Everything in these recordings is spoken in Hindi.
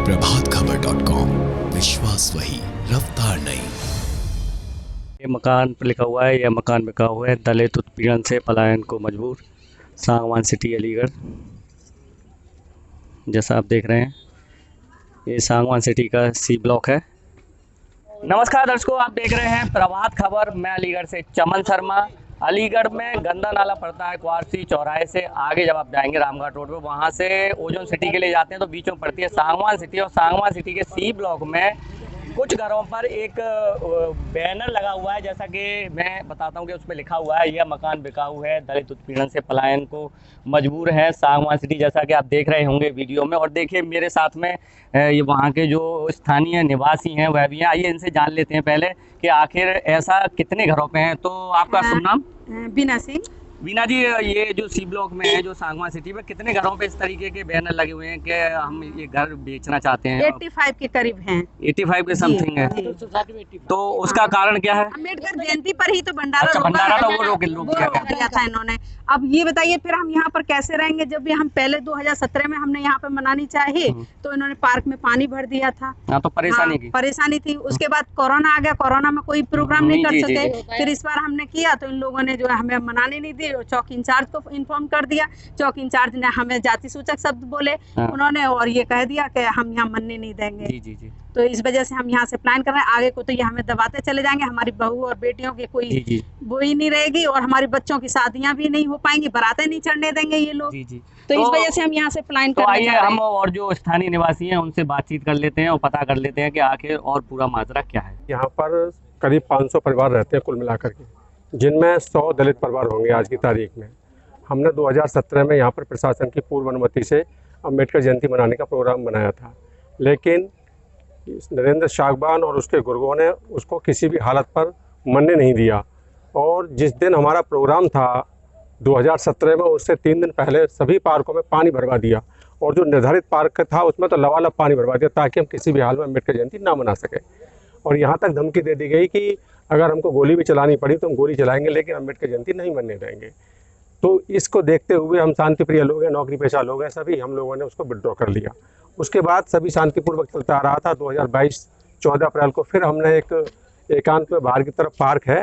प्रभातखबर.com, विश्वास वही, रफ्तार नहीं। ये मकान पर लिखा हुआ है, यह मकान बिका हुआ है। दलित उत्पीड़न से पलायन को मजबूर, सांगवान सिटी अलीगढ़। जैसा आप देख रहे हैं, ये सांगवान सिटी का सी ब्लॉक है। नमस्कार दर्शकों, आप देख रहे हैं प्रभात खबर। मैं अलीगढ़ से चमन शर्मा। अलीगढ़ में गंदा नाला पड़ता है क्वारसी चौराहे से आगे। जब आप जाएंगे रामघाट रोड पे, वहाँ से ओजोन सिटी के लिए जाते हैं तो बीच में पड़ती है सांगवान सिटी। और सांगवान सिटी के सी ब्लॉक में कुछ घरों पर एक बैनर लगा हुआ है, जैसा कि मैं बताता हूँ कि उस पर लिखा हुआ है, यह मकान बिकाऊ है, दलित उत्पीड़न से पलायन को मजबूर है, सांगवान सिटी। जैसा कि आप देख रहे होंगे वीडियो में। और देखिए मेरे साथ में ये वहाँ के जो स्थानीय निवासी हैं वह भी हैं। आइए इनसे जान लेते हैं पहले कि आखिर ऐसा कितने घरों पे है। तो आपका शुभ नाम? बीना सिंह। बीना जी, ये जो सी ब्लॉक में है, जो सांगवान सिटी में, कितने घरों पे इस तरीके के बैनर लगे हुए हैं कि हम ये घर बेचना चाहते हैं? 85 के करीब हैं। 85 के समथिंग है। तो उसका कारण क्या है? अम्बेडकर जयंती पर ही तो भंडारा अच्छा, भंडारा था, वो रोक दिया था इन्होंने। अब ये बताइए फिर हम यहाँ पर कैसे रहेंगे, जब भी हम पहले 2017 में हमने यहाँ पे मनानी चाहिए तो इन्होंने पार्क में पानी भर दिया था। हाँ, तो परेशानी थी। उसके बाद कोरोना आ गया, कोरोना में कोई प्रोग्राम नहीं कर सके। फिर इस बार हमने किया तो इन लोगों ने जो है हमें मनाने नहीं दी। चौकी इंचार्ज को इन्फॉर्म कर दिया। चौकी इंचार्ज ने हमें जाति सूचक शब्द बोले उन्होंने, और ये कह दिया कि हम यहाँ मनने नहीं देंगे। जी। तो इस वजह से हम यहाँ से प्लान कर रहे हैं। आगे को तो ये हमें दबाते चले जाएंगे। हमारी बहू और बेटियों की कोई वो ही नहीं रहेगी, और हमारी बच्चों की शादियां भी नहीं हो पाएंगी, बारातें नहीं चढ़ने देंगे ये लोग। तो इस वजह से हम यहाँ से प्लान कर रहे हैं। आइए हम और जो स्थानीय निवासी हैं उनसे बातचीत कर लेते हैं और पता कर लेते हैं कि आखिर और पूरा माजरा क्या है। यहाँ पर करीब 500 परिवार रहते हैं कुल मिलाकर के, जिनमें 100 दलित परिवार होंगे आज की तारीख में। हमने 2017 में यहाँ पर प्रशासन की पूर्व अनुमति से अम्बेडकर जयंती मनाने का प्रोग्राम बनाया था, लेकिन नरेंद्र सागवान और उसके गुर्गों ने उसको किसी भी हालत पर मनने नहीं दिया। और जिस दिन हमारा प्रोग्राम था 2017 में, उससे 3 दिन पहले सभी पार्कों में पानी भरवा दिया, और जो निर्धारित पार्क था उसमें तो लबालब पानी भरवा दिया, ताकि हम किसी भी हाल में अम्बेडकर जयंती ना मना सके। और यहाँ तक धमकी दे दी गई कि अगर हमको गोली भी चलानी पड़ी तो हम गोली चलाएंगे, लेकिन अम्बेडकर जयंती नहीं मनने देंगे। तो इसको देखते हुए हम शांतिप्रिय लोग हैं, नौकरी पेशा लोग हैं, सभी हम लोगों ने उसको विड्रॉ कर लिया। उसके बाद सभी शांतिपूर्वक चलता आ रहा था। 2022 14 अप्रैल को फिर हमने एक एकांत में बाहर की तरफ पार्क है,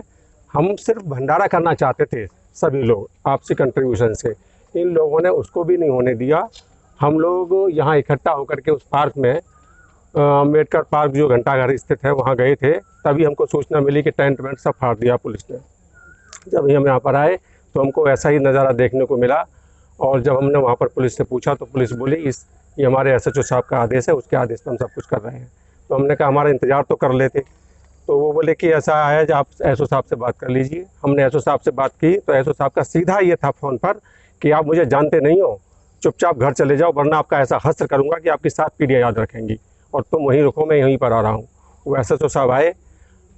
हम सिर्फ भंडारा करना चाहते थे सभी लोग आपसी कंट्रीब्यूशन से। इन लोगों ने उसको भी नहीं होने दिया। हम लोग यहाँ इकट्ठा होकर के उस पार्क में, अम्बेडकर पार्क जो घंटाघर स्थित है, वहाँ गए थे। तभी हमको सूचना मिली कि टेंट वेंट सब फाड़ दिया पुलिस ने। जब हम यहाँ पर आए तो हमको ऐसा ही नज़ारा देखने को मिला। और जब हमने वहाँ पर पुलिस से पूछा तो पुलिस बोली ये हमारे SHO साहब का आदेश है, उसके आदेश पर हम सब कुछ कर रहे हैं। तो हमने कहा हमारा इंतज़ार तो कर लेते। तो वो बोले कि ऐसा है जो आप SHO साहब से बात कर लीजिए। हमने SHO साहब से बात की तो SHO साहब का सीधा ये था फ़ोन पर कि आप मुझे जानते नहीं हो, चुपचाप घर चले जाओ, वरना आपका ऐसा हश्र करूँगा कि आपकी 7 पीढ़ियाँ याद रखेंगी, और तुम वहीं रुको, मैं यहीं पर आ रहा हूँ। वो SHO साहब आए,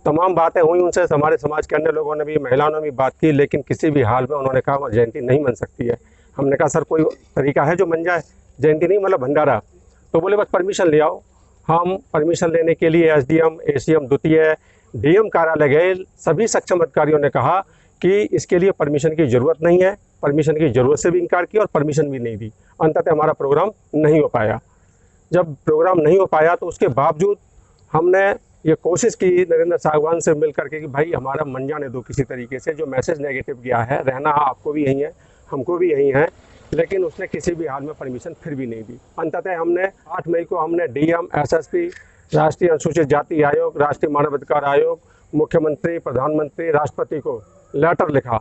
तमाम बातें हुई उनसे। हमारे समाज के अन्य लोगों ने भी, महिलाओं ने भी बात की, लेकिन किसी भी हाल में उन्होंने कहा जयंती नहीं मन सकती है। हमने कहा सर कोई तरीका है जो मन जाए, जयंती नहीं मतलब भंडारा। तो बोले बस परमिशन ले आओ। हम परमिशन लेने के लिए SDM, ACM द्वितीय, DM कार्यालय गए। सभी सक्षम अधिकारियों ने कहा कि इसके लिए परमिशन की ज़रूरत नहीं है। परमिशन की ज़रूरत से भी इनकार किया और परमिशन भी नहीं दी। अंततः हमारा प्रोग्राम नहीं हो पाया। जब प्रोग्राम नहीं हो पाया तो उसके बावजूद हमने ये कोशिश की नरेंद्र सागवान से मिल करके कि भाई हमारा मन जाने दो किसी तरीके से। जो मैसेज नेगेटिव गया है, रहना आपको भी यहीं है, हमको भी यहीं है, लेकिन उसने किसी भी हाल में परमिशन फिर भी नहीं दी। अंततः हमने 8 मई को हमने DM, SSP, राष्ट्रीय अनुसूचित जाति आयोग, राष्ट्रीय मानव अधिकार आयोग, मुख्यमंत्री, प्रधानमंत्री, राष्ट्रपति को लेटर लिखा।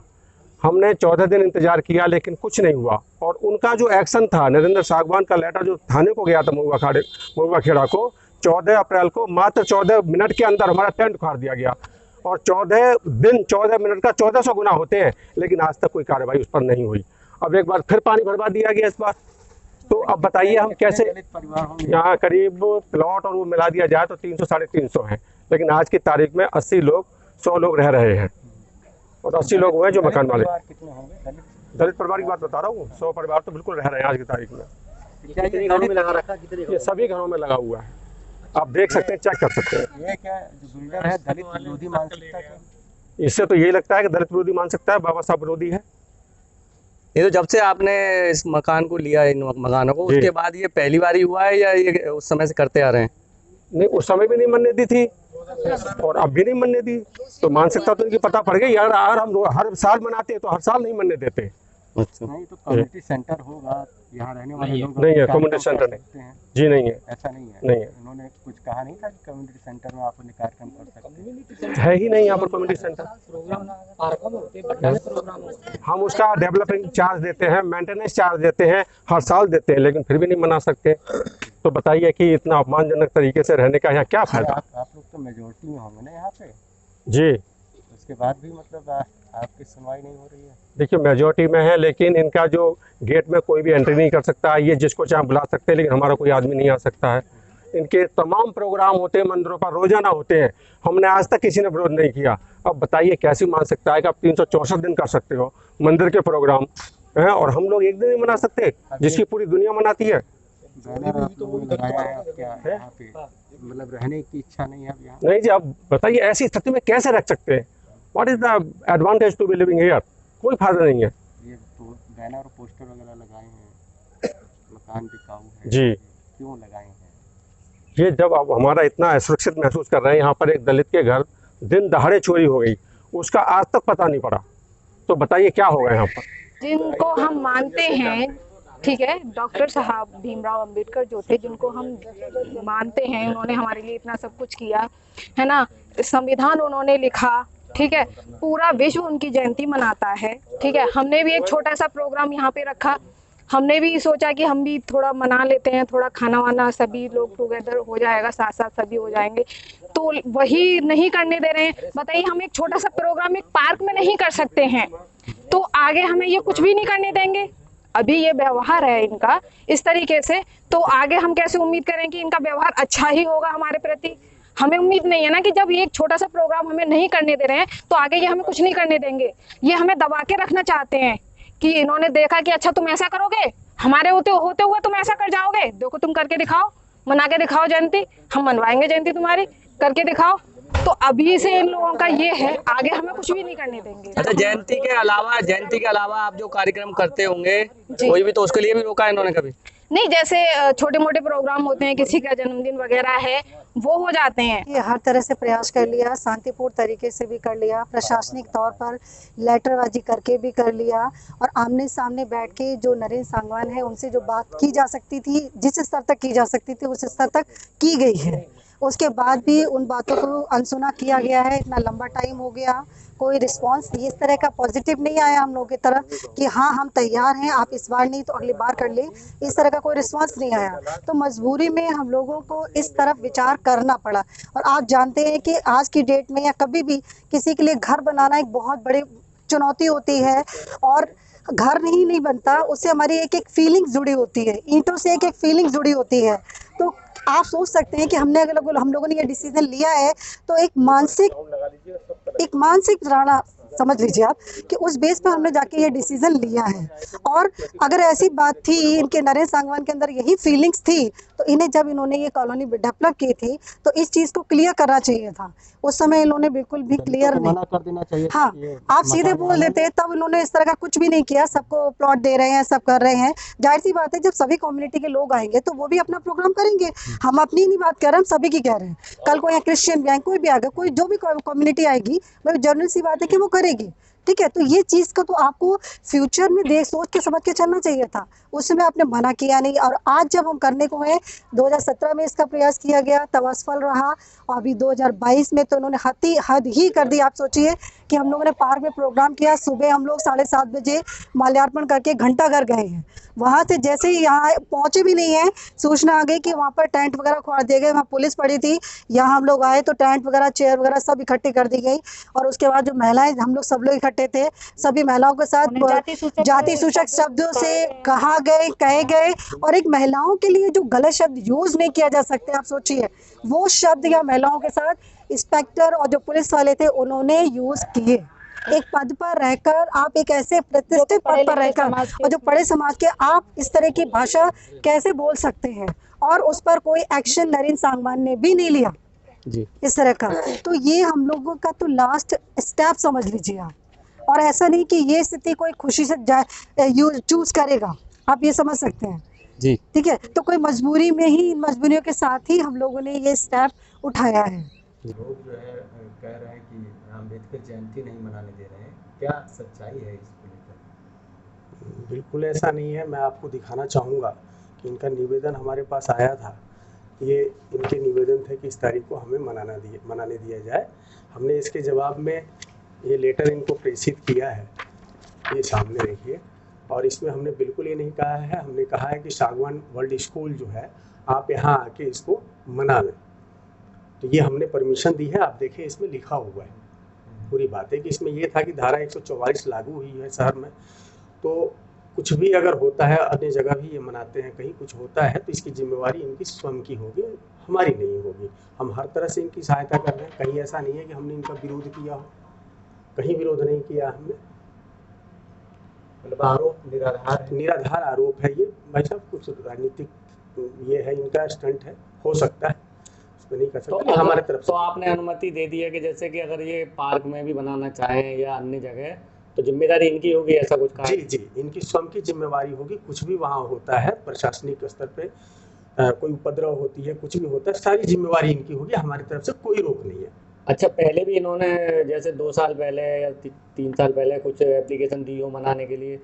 हमने 14 दिन इंतजार किया, लेकिन कुछ नहीं हुआ। और उनका जो एक्शन था, नरेंद्र सागवान का लेटर जो थाने को गया था महुआ खेड़ा को, 14 अप्रैल को मात्र 14 मिनट के अंदर हमारा टेंट उखाड़ दिया गया। और 14 दिन 14 मिनट का 1400 गुना होते हैं, लेकिन आज तक कोई कार्रवाई उस पर नहीं हुई। अब एक बार फिर पानी भरवा दिया गया इस बार। तो अब बताइए हम कैसे, यहाँ करीब प्लॉट और वो मिला दिया जाए तो 300 साढ़े 300 हैं, लेकिन आज की तारीख में 80 लोग 100 लोग रह रहे हैं, और 80 लोग हुए जो मकान मालिक। दलित परिवार की बात बता रहा हूँ, 100 परिवार तो बिल्कुल रह रहे हैं आज की तारीख में। ये सभी घरों में लगा हुआ है, आप देख सकते हैं, चेक कर सकते हैं। ये क्या जो बिल्डर है दलित विरोधी मान सकता है? इससे तो यही लगता है कि दलित विरोधी मान सकता है, बाबा साहब विरोधी है। ये तो जब से आपने इस मकान को लिया, इन मकानों को, जी। उसके बाद ये पहली बार ही हुआ है या ये उस समय से करते आ रहे हैं? नहीं, उस समय भी नहीं मनने दी थी और अब भी नहीं मनने दी, तो मानसिकता तो इनकी पता पड़ गई यार। यार हम हर साल मनाते हैं तो हर साल नहीं मनने देते। अच्छा, नहीं तो कम्युनिटी सेंटर होगा, यहाँ रहने वाले लोग नहीं है, कार्यक्रम कम्युनिटी सेंटर कर सकते हैं। जी नहीं है, ऐसा नहीं है। नहीं है। उन्होंने कुछ कहा नहीं था कि कम्युनिटी सेंटर में आप अपने कार्यक्रम कर सकते हैं। है ही नहीं यहाँ पर कम्युनिटी सेंटर। हम उसका डेवलपिंग चार्ज देते हैं, मेंटेनेंस चार्ज देते हैं, हर साल देते हैं, लेकिन फिर भी नहीं मना सकते। तो बताइए कि इतना अपमानजनक तरीके से रहने का यहाँ क्या फायदा। आप लोग तो मेजोरिटी में होंगे ना यहाँ पे, जी उसके बाद भी मतलब आपकी सुनवाई नहीं हो रही है। देखिए, मेजोरिटी में है, लेकिन इनका जो गेट में कोई भी एंट्री नहीं कर सकता है। ये जिसको चाहे बुला सकते हैं, लेकिन हमारा कोई आदमी नहीं आ सकता है। इनके तमाम प्रोग्राम होते हैं मंदिरों पर, रोजाना होते हैं, हमने आज तक किसी ने विरोध नहीं किया। अब बताइए कैसी मान सकता है कि आप 364 दिन कर सकते हो मंदिर के प्रोग्राम हैं, और हम लोग एक दिन नहीं मना सकते जिसकी पूरी दुनिया मनाती है। बैनर आप लोगों ने लगाया है, अब क्या है यहाँ पे, मतलब रहने की इच्छा नहीं है अब यहाँ? नहीं जी, अब बताइए ऐसी स्थिति में कैसे रख सकते हैं? What is the advantage to be living here? कोई फायदा नहीं है। ये तो बैनर और पोस्टर वगैरह लगाए हैं, मकान बिकाऊ है, जी। क्यों लगाए हैं? ये जब अब हमारा इतना असुरक्षित महसूस कर रहे हैं, यहाँ पर एक दलित के घर दिन दहाड़े चोरी हो गई, उसका आज तक पता नहीं पड़ा, तो बताइए क्या होगा यहाँ पर। जिनको हम मानते हैं, ठीक है, डॉक्टर साहब भीमराव अंबेडकर जो थे, जिनको हम मानते हैं, उन्होंने हमारे लिए इतना सब कुछ किया है ना, संविधान उन्होंने लिखा, ठीक है, पूरा विश्व उनकी जयंती मनाता है, ठीक है। हमने भी एक छोटा सा प्रोग्राम यहाँ पे रखा, हमने भी सोचा कि हम भी थोड़ा मना लेते हैं, थोड़ा खाना वाना सभी लोग टुगेदर हो जाएगा, साथ साथ सभी हो जाएंगे, तो वही नहीं करने दे रहे हैं। बताइए, हम एक छोटा सा प्रोग्राम एक पार्क में नहीं कर सकते हैं, तो आगे हमें ये कुछ भी नहीं करने देंगे। अभी ये व्यवहार है इनका इस तरीके से, तो आगे हम कैसे उम्मीद करें कि इनका व्यवहार अच्छा ही होगा हमारे प्रति? हमें उम्मीद नहीं है ना कि जब ये एक छोटा सा प्रोग्राम हमें नहीं करने दे रहे हैं, तो आगे ये हमें कुछ नहीं करने देंगे। ये हमें दबा के रखना चाहते हैं कि इन्होंने देखा कि अच्छा तुम ऐसा करोगे, हमारे होते हुए तुम ऐसा कर जाओगे, देखो तुम करके दिखाओ, मना के दिखाओ जयंती, हम मनवाएंगे जयंती तुम्हारी, करके दिखाओ। तो अभी से इन लोगों का ये है, आगे हमें कुछ भी नहीं करने देंगे। अच्छा, जयंती के अलावा आप जो कार्यक्रम करते होंगे कोई भी, तो उसके लिए भी रोका है इन्होंने कभी? नहीं, जैसे छोटे मोटे प्रोग्राम होते हैं, किसी का जन्मदिन वगैरह है, वो हो जाते हैं। ये हर तरह से प्रयास कर लिया, शांतिपूर्ण तरीके से भी कर लिया, प्रशासनिक तौर पर लेटरबाजी करके भी कर लिया, और आमने सामने बैठ के जो नरेंद्र सांगवान है उनसे जो बात की जा सकती थी, जिस स्तर तक की जा सकती थी उस स्तर तक की गई है। उसके बाद भी उन बातों को अनसुना किया गया है। इतना लंबा टाइम हो गया, कोई रिस्पांस इस तरह का पॉजिटिव नहीं आया हम लोगों की तरफ कि हाँ हम तैयार हैं, आप इस बार नहीं तो अगली बार कर ले, इस तरह का कोई रिस्पांस नहीं आया। तो मजबूरी में हम लोगों को इस तरफ विचार करना पड़ा। और आप जानते हैं कि आज की डेट में या कभी भी किसी के लिए घर बनाना एक बहुत बड़ी चुनौती होती है, और घर नहीं बनता, उससे हमारी एक एक फीलिंग्स जुड़ी होती है, ईंटों से एक एक फीलिंग्स जुड़ी होती है। तो आप सोच सकते हैं कि हम लोगों ने ये डिसीजन लिया है, तो एक मानसिक धारणा समझ लीजिए आप कि उस बेस पर हमने जाके ये डिसीजन लिया है। और अगर ऐसी बात थी, इनके नरेंद्र सांगवान के अंदर यही फीलिंग्स थी, तो इन्हें जब इन्होंने ये कॉलोनी डेवलप की थी तो इस चीज़ को क्लियर करना चाहिए था। उस समय इन्होंने बिल्कुल भी क्लियर नहीं, मना कर देना चाहिए। हाँ, आप सीधे बोल देते, तब इन्होंने इस तरह का कुछ भी नहीं किया। सबको प्लॉट दे रहे हैं, सब कर रहे हैं, जाहिर सी बात है जब सभी कम्युनिटी के लोग आएंगे तो वो भी अपना प्रोग्राम करेंगे। हम अपनी नहीं बात कर रहे हैं, हम सभी की कह रहे हैं। कल को यहाँ क्रिश्चियन भी आएंगे, कोई भी आएगा, कोई जो भी कम्युनिटी आएगी, वो जनरल सी बात है कि वो करेगी, ठीक है। तो ये चीज़ का तो आपको फ्यूचर में सोच के समझ के चलना चाहिए था, उस समय आपने मना किया नहीं। और आज जब हम करने को हैं, 2017 में इसका प्रयास किया गया, तब असफल रहा, और अभी 2022 में तो उन्होंने हद ही कर दी। आप सोचिए कि हम लोगों ने पार्क में प्रोग्राम किया, सुबह हम लोग 7:30 बजे माल्यार्पण करके घंटाघर गए हैं। वहाँ से जैसे ही यहाँ पहुँचे भी नहीं है, सूचना आ गई कि वहाँ पर टेंट वगैरह खुआ दिए गए, वहाँ पुलिस पड़ी थी। यहाँ हम लोग आए तो टेंट वगैरह, चेयर वगैरह सब इकट्ठी कर दी गई, और उसके बाद जो महिलाएं, हम लोग सब लोग इकट्ठे थे, सभी महिलाओं के साथ जाति सूचक शब्दों से कहे गए। और एक महिलाओं के लिए जो गलत शब्द यूज नहीं किया जा सकते, आप सोचिए, वो शब्द या महिलाओं के साथ इंस्पेक्टर और जो पुलिस वाले थे उन्होंने यूज किए। एक पद पर रहकर, आप एक ऐसे प्रतिष्ठित पद पर रहकर, और जो पढ़े समाज के, आप इस तरह की भाषा कैसे बोल सकते हैं? और उस पर कोई एक्शन नरेंद्र सांगवान ने भी नहीं लिया जी, इस तरह का। तो ये हम लोगों का तो लास्ट स्टेप समझ लीजिए आप। और ऐसा नहीं कि ये स्थिति कोई खुशी से चूज करेगा, आप ये समझ सकते हैं। जी ठीक है, तो कोई मजबूरी में ही, इन मजबूरियों के साथ ही हम लोगों ने ये स्टेप उठाया है। लोग जो है कह रहे हैं कि अम्बेडकर जयंती नहीं मनाने दे रहे हैं, क्या सच्चाई है इसको लेकर? बिल्कुल ऐसा नहीं है। मैं आपको दिखाना चाहूँगा कि इनका निवेदन हमारे पास आया था। ये इनके निवेदन थे कि इस तारीख को हमें मनाने दिया जाए। हमने इसके जवाब में ये लेटर इनको प्रेषित किया है, ये सामने देखिए। और इसमें हमने बिल्कुल ये नहीं कहा है, हमने कहा है कि सागवान वर्ल्ड स्कूल जो है आप यहाँ आके इसको मना लें। तो ये हमने परमिशन दी है, आप देखिए इसमें लिखा हुआ है। पूरी बात है कि इसमें ये था कि धारा 144 लागू हुई है शहर में, तो कुछ भी अगर होता है, अन्य जगह भी ये मनाते हैं, कहीं कुछ होता है तो इसकी जिम्मेवारी इनकी स्वयं की होगी, हमारी नहीं होगी। हम हर तरह से इनकी सहायता कर रहे हैं। कहीं ऐसा नहीं है कि हमने इनका विरोध किया हो, कहीं विरोध नहीं किया हमने। मतलब आरोप निराधार आरोप है ये। भाई साहब कुछ राजनीतिक ये है, इनका स्टंट है, हो सकता है, उसमें नहीं कर सकते। तो हमारे तरफ तो आपने अनुमति दे दी है कि जैसे कि अगर ये पार्क में भी बनाना चाहें या अन्य जगह, तो जिम्मेदारी इनकी होगी, ऐसा कुछ कहा? जी, इनकी स्वयं की जिम्मेवारी होगी। कुछ भी वहाँ होता है प्रशासनिक स्तर पे, कोई उपद्रव होती है, कुछ भी होता है, सारी जिम्मेवारी इनकी होगी, हमारी तरफ से कोई रोक नहीं है। अच्छा, पहले भी इन्होंने जैसे 2 साल पहले या 3 साल पहले कुछ एप्लीकेशन दी हो मनाने के लिए?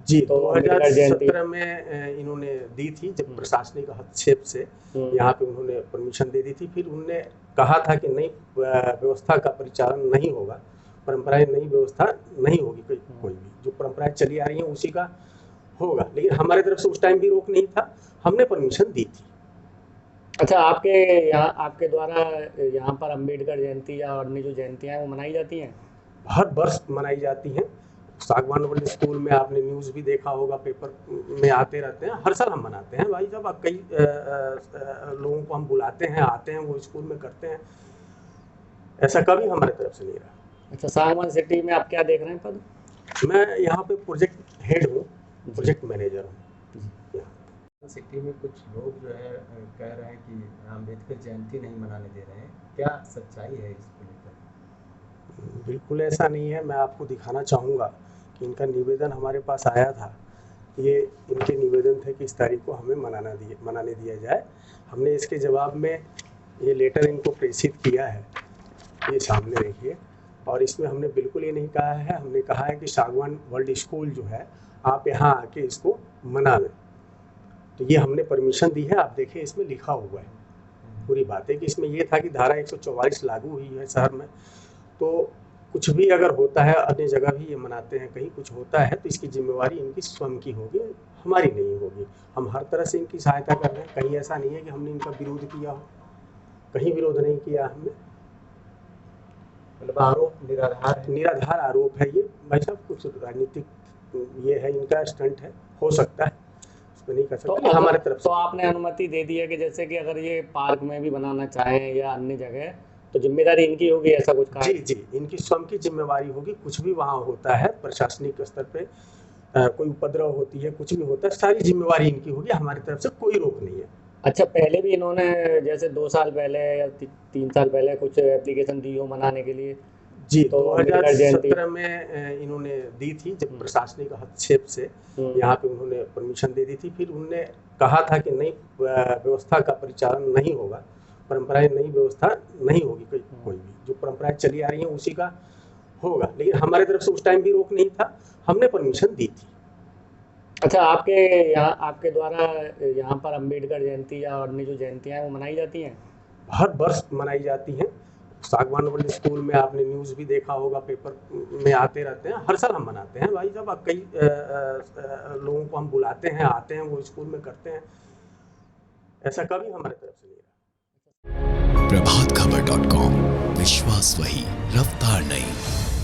जी, तो 2017 में इन्होंने दी थी, जब प्रशासनिक हस्तक्षेप से यहाँ पे उन्होंने परमिशन दे दी थी। फिर उन्होंने कहा था कि नई व्यवस्था का परिचालन नहीं होगा, परंपराएं, नई व्यवस्था नहीं होगी, कोई भी जो परंपराएं चली आ रही हैं उसी का होगा। लेकिन हमारे तरफ से उस टाइम भी रोक नहीं था, हमने परमिशन दी थी। अच्छा, आपके द्वारा यहाँ पर अम्बेडकर जयंती या अन्य जो जयंतियाँ हैं वो मनाई जाती हैं? हर वर्ष मनाई जाती हैं। सागवान वर्ल्ड स्कूल में आपने न्यूज़ भी देखा होगा, पेपर में आते रहते हैं। हर साल हम मनाते हैं भाई साहब। कई लोगों को हम बुलाते हैं, आते हैं, वो स्कूल में करते हैं। ऐसा कभी हमारे तरफ से नहीं रहा। अच्छा, सागवान सिटी में आप क्या देख रहे हैं पद? मैं यहाँ पे प्रोजेक्ट हेड हूँ, प्रोजेक्ट मैनेजर हूँ। सिटी में कुछ लोग जो है कह रहे हैं कि अम्बेडकर जयंती नहीं मनाने दे रहे हैं, क्या सच्चाई है इसको लेकर? बिल्कुल ऐसा नहीं है। मैं आपको दिखाना चाहूँगा कि इनका निवेदन हमारे पास आया था। ये इनके निवेदन थे कि इस तारीख को हमें मनाने दिया जाए। हमने इसके जवाब में ये लेटर इनको प्रेषित किया है, ये सामने देखिए। और इसमें हमने बिल्कुल ये नहीं कहा है, हमने कहा है कि सागवान वर्ल्ड स्कूल जो है आप यहाँ आके इसको मना लें। तो ये हमने परमिशन दी है, आप देखिए इसमें लिखा हुआ है। पूरी बात है कि इसमें ये था कि धारा 144 लागू हुई है शहर में, तो कुछ भी अगर होता है, अन्य जगह भी ये मनाते हैं, कहीं कुछ होता है तो इसकी जिम्मेवारी इनकी स्वयं की होगी, हमारी नहीं होगी। हम हर तरह से इनकी सहायता कर रहे हैं। कहीं ऐसा नहीं है कि हमने इनका विरोध किया हो, कहीं विरोध नहीं किया हमने। मतलब आरोप निराधार आरोप है ये। भाई साहब कुछ राजनीतिक ये है, इनका स्टंट है, हो सकता है, उसमें नहीं कर सकते। हमारे तरफ तो आपने अनुमति दे दी है कि जैसे कि अगर ये पार्क में भी बनाना चाहें या अन्य जगह, तो जिम्मेदारी इनकी होगी, ऐसा कुछ कहा? जी, इनकी स्वयं की जिम्मेवारी होगी। कुछ भी वहाँ होता है प्रशासनिक स्तर पे, कोई उपद्रव होती है, कुछ भी होता है, सारी जिम्मेवारी इनकी होगी, हमारी तरफ से कोई रोक नहीं है। अच्छा, पहले भी इन्होंने जैसे 2 साल पहले या 3 साल पहले कुछ एप्लीकेशन दी हो मनाने के लिए? जी, तो 2017 में इन्होंने दी थी, जब प्रशासनिक हस्तक्षेप से यहाँ पे उन्होंने परमिशन दे दी थी। फिर उन्होंने कहा था कि नई व्यवस्था का परिचालन नहीं होगा, परंपराएं, नई व्यवस्था नहीं होगी, कोई भी जो परंपराएं चली आ रही हैं उसी का होगा। लेकिन हमारे तरफ से उस टाइम भी रोक नहीं था, हमने परमिशन दी थी। अच्छा, आपके द्वारा यहाँ पर अम्बेडकर जयंती या अन्य जो जयंतियाँ हैं वो मनाई जाती हैं? हर वर्ष मनाई जाती हैं। सागवान वर्ल्ड स्कूल में आपने न्यूज़ भी देखा होगा, पेपर में आते रहते हैं। हर साल हम मनाते हैं भाई साहब। कई लोगों को हम बुलाते हैं, आते हैं, वो स्कूल में करते हैं। ऐसा कभी हमारे तरफ से नहीं रहा। प्रभातखबर.com, विश्वास वही, रफ्तार नहीं।